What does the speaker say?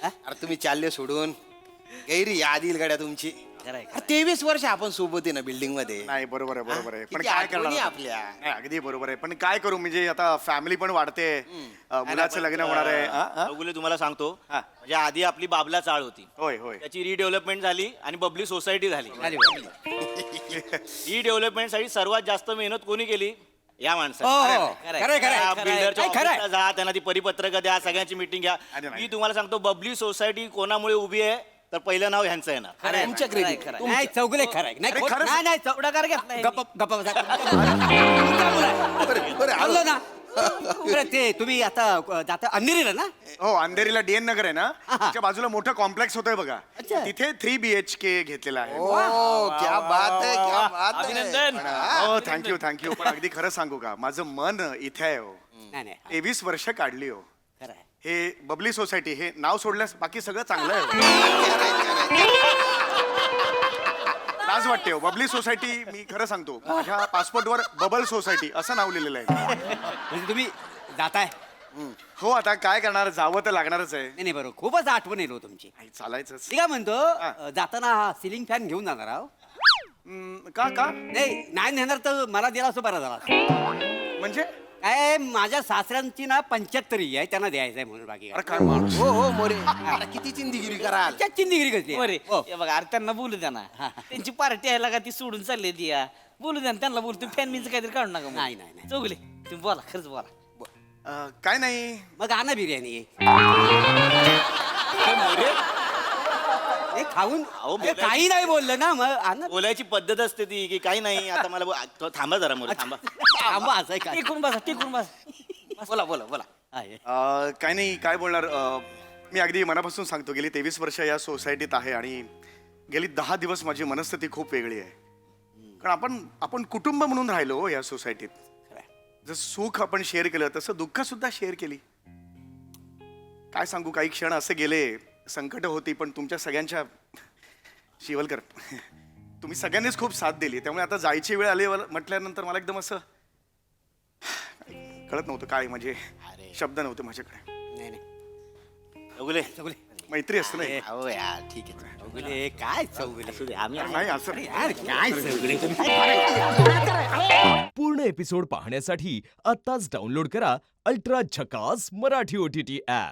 अरे तुम्ही चालले सोडून गैरी याद येईल गाड्या तुमची. 23 वर्ष आपण सोबत आहे ना बिल्डिंग मध्ये. नाही बरोबर आहे बरोबर आहे पण किती काय आठवणी करणार आता? आपल्या. नाही अगदी बरोबर आहे पण काय करू म्हणजे आता फॅमिली पण वाढते मुलाचं लग्न होणार आहे चौगुले तुम्हाला सांगतो हा. म्हणजे आधी आपली बाबला चाळ होती, होय होय त्याची रिडेव्हलपमेंट झाली आणि बबली सोसायटी झाली. रिडेव्हलपमेंटसाठी सर्वात जास्त मेहनत कोणी केली? या माणसाने. बिल्डरच्या ऑफिसला जा, त्यांना ती परिपत्रक द्या, सगळ्यांची मीटिंग घ्या. अरे नाही. मी तुम्हाला सांगतो बबली सोसायटी कोणामुळे उभी आहे तर पहिलं नाव ह्यांचं येणार. तुमच्या क्रेडिट. नाही चौगुले खरंय नाही अरे, खोट- खरंच? नाही नाही पुढाकार घेतलाय. गप्प गप्प बसा. बोललो ना बरं, ते तुम्ही आता जाता अंधेरीला ना? हो अंधेरीला DN नगर आहे ना त्याच्या बाजूला मोठं कॉम्प्लेक्स होतंय बघा तिथे 3 BHK घेतलेला आहे. ओ क्या बात है, क्या बात है. अभिनंदन. हो थँक्यू पण अगदी खरं सांगू का माझं मन इथे आहे हो. नाही नाही 23 वर्ष काढली हो. खरं आहे. हे बबली सोसायटी हे नाव सोडल्यास बाकी सगळं चांगलं आहे हो. लाज वाटते हो बबली सोसायटी. मी खरं सांगतो माझ्या पासपोर्टवर बबल सोसायटी असं नाव लिहिलेलं आहे. म्हणजे तुम्ही जाताय? हो आता काय करणार जावं तर लागणारच आहे. नाही नाही बरोबर खूपच आठवण येईल हो तुमची. चालायचंच. मी काय म्हणतो जाताना हा सिलिंग फॅन घेऊन जाणार आहो? का का नाही नाही नेणार तर मला दिला असं बरं झाला असतं. म्हणजे काय माझ्या सासऱ्यांची ना 75 आहे, त्यांना द्यायचं आहे म्हणून बाकी अरे काय माणूस. हो हो मोरे अरे किती चिंदगिरी कराल. काय चिंदगिरी कसली अरे हो. हे बघा अरे त्यांना बोलू द्या ना. त्यांची पार्टी आहे का ती सोडून चालली ती या. बोलू द्या ना त्यांना बोलू. तुम्ही फॅन मीच काहीतरी काढू नका. नाही, नाही, नाही. चौगले तुम्ही बोला खरंच बोला. काय नाही मग आणा बिर्याणी हे खाऊन अहो, हे काही नाही बोललं ना मग आणा. बोलायची पद्धत असते ती की काही नाही आता मला थांबा जरा मोरे थांबा. थांबा असं आहे काय? टिकून बसा टिकून बसा. बोला बोला बोला. आहे. काय नाही काय बोलणार मी अगदी मनापासून सांगतो गेली 23 वर्ष या सोसायटीत आहे आणि गेली 10 दिवस माझी मनस्थिती खूप वेगळी आहे. कारण आपण कुटुंब म्हणून राहिलो हो या सोसायटीत. जसं सुख आपण शेअर केलं तसं दुःख सुद्धा शेअर केली. काय सांगू काही क्षण असे गेले संकट होती पण तुमच्या सगळ्यांच्या शिवलकर तुम्ही सगळ्यांनीच खूप साथ दिली त्यामुळे आता जायची वेळ आली म्हटल्यानंतर मला एकदम असं कळत नव्हतं काय म्हणजे शब्द नव्हते माझ्याकडे. नाही नाही चौगुले चौगुले मैत्री असतं नाही हो यार ठीक आहे. चौगुले काय चौगुले आम्ही नाही असं यार काय चौगुले पूर्ण एपिसोड पाहण्यासाठी आत्ताच डाउनलोड करा अल्ट्रा झकास मराठी OTT ऍप.